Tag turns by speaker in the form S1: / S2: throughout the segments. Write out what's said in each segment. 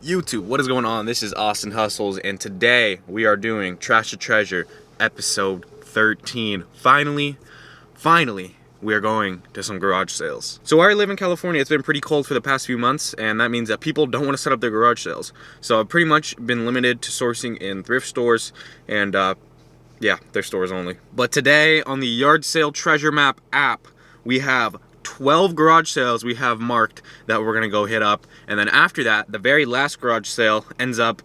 S1: YouTube, what is going on? This is Austyn Hustles, and today we are doing Trash to Treasure episode 13. Finally, we are going to some garage sales. So where I live in California, it's been pretty cold for the past few months, and that means that people don't want to set up their garage sales. So I've pretty much been limited to sourcing in thrift stores and yeah, thrift stores only. But today on the Yard Sale Treasure Map app, we have 12 garage sales we have marked that we're gonna go hit up, and then after that, the very last garage sale ends up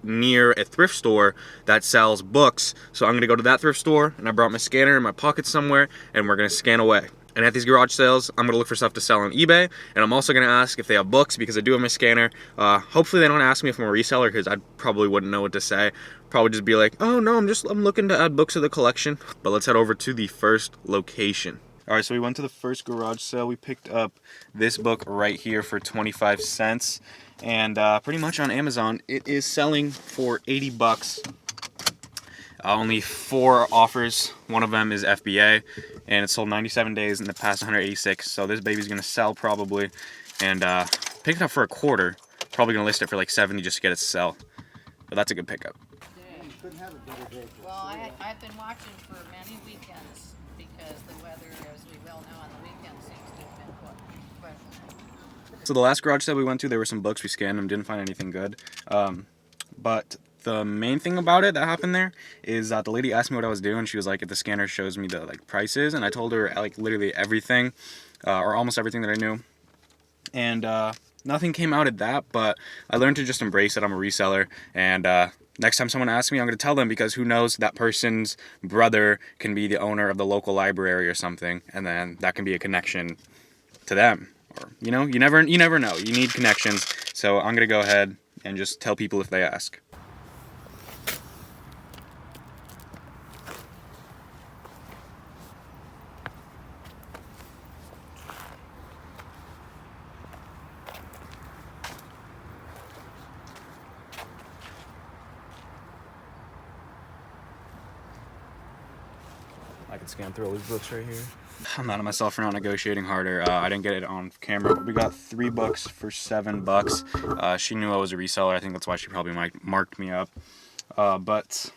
S1: near a thrift store that sells books. So I'm gonna go to that thrift store, and I brought my scanner in my pocket somewhere, and we're gonna scan away. And at these garage sales, I'm gonna look for stuff to sell on eBay, and I'm also gonna ask if they have books because I do have my scanner. Hopefully they don't ask me if I'm a reseller, because I probably wouldn't know what to say. Probably just be like, oh no, I'm looking to add books to the collection. But let's head over to the first location. All right, so we went to the first garage sale. We picked up this book right here for 25 cents. And pretty much on Amazon, it is selling for 80 bucks. Only 4 offers. One of them is FBA, and it sold 97 days and it passed 186. So this baby's gonna sell probably. And picked it up for a quarter. Probably gonna list it for like 70 just to get it to sell. But that's a good pickup.
S2: Well, I've been watching for many weekends because the weather, as we well know, on the weekend seems to have been questionable.
S1: So the last garage sale we went to, there were some books. We scanned them, didn't find anything good. But the main thing about it that happened there is that the lady asked me what I was doing. She was like, if the scanner shows me the prices, and I told her like literally everything, or almost everything that I knew. And nothing came out of that, but I learned to just embrace it. I'm a reseller, and next time someone asks me, I'm going to tell them, because who knows, that person's brother can be the owner of the local library or something, and then that can be a connection to them. Or, you know, you never know. You need connections. So I'm going to go ahead and just tell people if they ask. I can scan through all these books right here. I'm mad at myself for not negotiating harder. I didn't get it on camera, but we got 3 books for 7 bucks. She knew I was a reseller. I think that's why she probably marked me up. But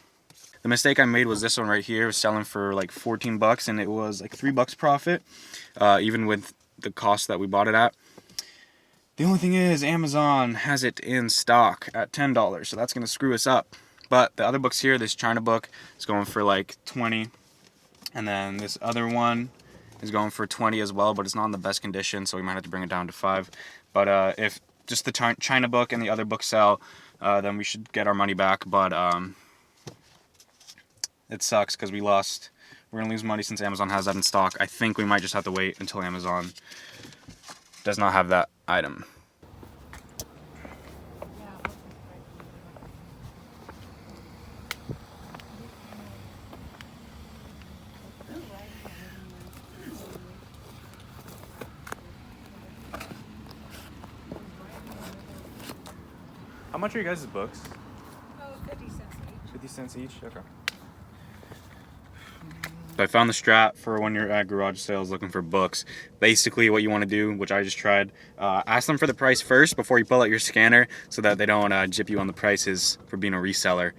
S1: the mistake I made was this one right here. It was selling for like 14 bucks, and it was like 3 bucks profit, even with the cost that we bought it at. The only thing is, Amazon has it in stock at $10, so that's gonna screw us up. But the other books here, this China book is going for like 20. And then this other one is going for 20 as well, but it's not in the best condition, so we might have to bring it down to 5. But if just the China book and the other book sell, then we should get our money back. But it sucks because we're going to lose money since Amazon has that in stock. I think we might just have to wait until Amazon does not have that item. How much are you guys' books?
S2: Oh, 50 cents each.
S1: 50 cents each? Okay. So I found the strat for when you're at garage sales looking for books. Basically what you want to do, which I just tried, ask them for the price first before you pull out your scanner, so that they don't jip you on the prices for being a reseller.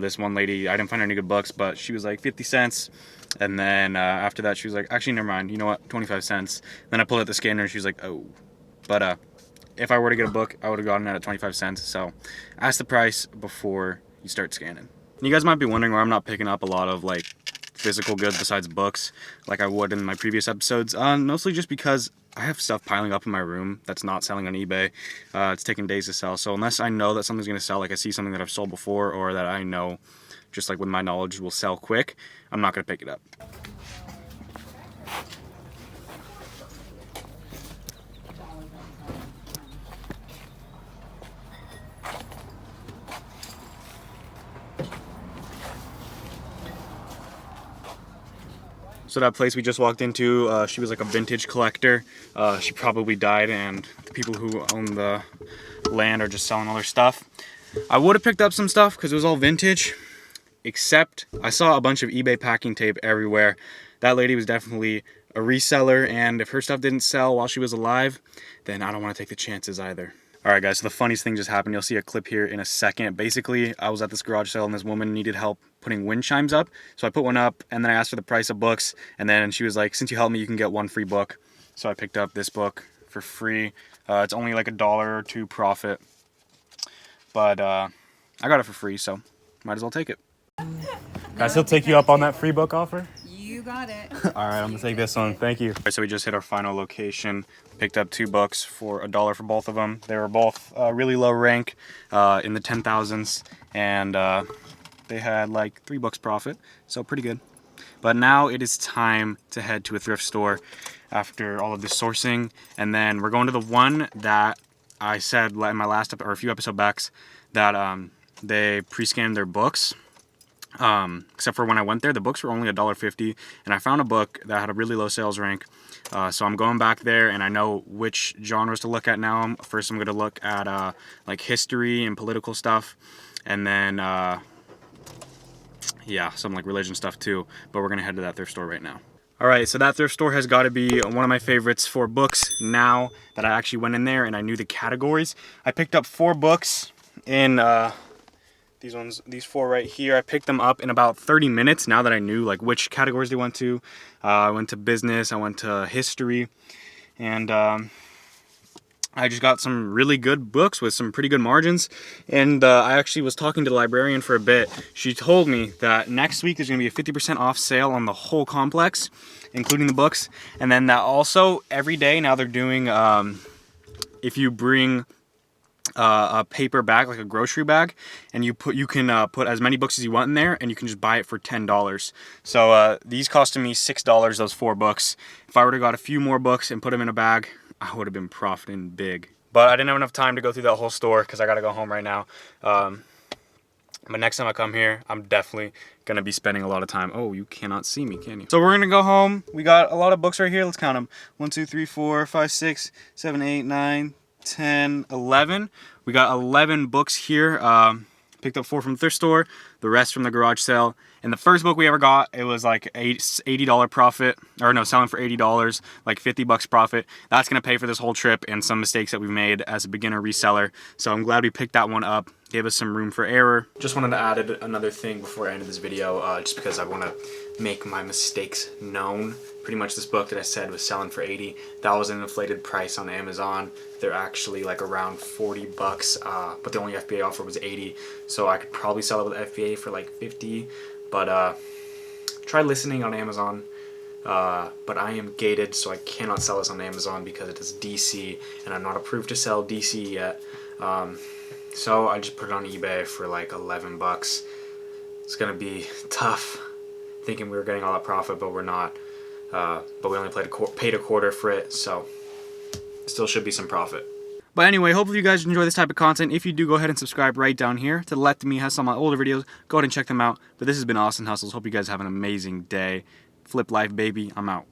S1: This one lady, I didn't find any good books, but she was like 50 cents. And then after that she was like, actually never mind, you know what, 25 cents. Then I pulled out the scanner and she was like, oh. But if I were to get a book, I would have gotten it at 25 cents. So ask the price before you start scanning. You guys might be wondering why I'm not picking up a lot of like physical goods besides books like I would in my previous episodes. Mostly just because I have stuff piling up in my room that's not selling on eBay. It's taking days to sell. So unless I know that something's going to sell, like I see something that I've sold before, or that I know just like with my knowledge will sell quick, I'm not going to pick it up. So that place we just walked into, she was like a vintage collector. She probably died, and the people who own the land are just selling all their stuff. I would have picked up some stuff because it was all vintage, except I saw a bunch of eBay packing tape everywhere. That lady was definitely a reseller, and if her stuff didn't sell while she was alive, then I don't want to take the chances either. Alright guys, so the funniest thing just happened. You'll see a clip here in a second. Basically, I was at this garage sale and this woman needed help putting wind chimes up. So I put one up and then I asked her the price of books. And then she was like, since you helped me, you can get one free book. So I picked up this book for free. It's only like $1 or $2 profit. But I got it for free, so might as well take it. Guys, he'll take you up on that free book offer?
S2: You got it.
S1: Alright, I'm gonna take this one. Thank you. So we just hit our final location. Picked up 2 books for $1 for both of them. They were both really low rank in the 10,000s, and they had like 3 books profit, so pretty good. But now it is time to head to a thrift store after all of this sourcing, and then we're going to the one that I said in my last or a few episode backs that they pre-scanned their books. Except for when I went there, the books were only $1.50, and I found a book that had a really low sales rank. So I'm going back there, and I know which genres to look at now. First, I'm going to look at like history and political stuff, and then yeah, some like religion stuff too. But we're going to head to that thrift store right now. Alright, so that thrift store has got to be one of my favorites for books now that I actually went in there and I knew the categories. I picked up 4 books in these 4 right here. I picked them up in about 30 minutes now that I knew like which categories they went to. I went to business, I went to history, and I just got some really good books with some pretty good margins. And I actually was talking to the librarian for a bit. She told me that next week there's going to be a 50% off sale on the whole complex, including the books. And then that also every day now they're doing, if you bring a paper bag, like a grocery bag, and you can put as many books as you want in there, and you can just buy it for $10. So these costed me $6, those 4 books. If I would have got a few more books and put them in a bag, I would have been profiting big. But I didn't have enough time to go through that whole store because I gotta go home right now. But next time I come here, I'm definitely gonna be spending a lot of time. Oh, you cannot see me, can you? So we're gonna go home. We got a lot of books right here. Let's count them. 1, 2, 3, 4, 5, 6, 7, 8, 9, 10, 11. We got 11 books here. Picked up 4 from the thrift store, the rest from the garage sale. And the first book we ever got, it was like $80 profit, or no, selling for $80, like 50 bucks profit. That's gonna pay for this whole trip and some mistakes that we've made as a beginner reseller. So I'm glad we picked that one up. Gave us some room for error. Just wanted to add another thing before I ended this video, just because I want to make my mistakes known. Pretty much this book that I said was selling for 80, that was an inflated price on Amazon. They're actually like around 40 bucks, but the only FBA offer was 80, so I could probably sell it with FBA for like 50, but try listening on Amazon. But I am gated, so I cannot sell this on Amazon because it is DC, and I'm not approved to sell DC yet. So I just put it on eBay for like 11 bucks. It's gonna be tough, thinking we were getting all that profit, but we're not. But we only paid a quarter for it, so still should be some profit. But anyway, hopefully you guys enjoy this type of content. If you do, go ahead and subscribe right down here. To the left of me has some of my older videos. Go ahead and check them out. But this has been Austyn Hustles. Hope you guys have an amazing day. Flip life, baby. I'm out.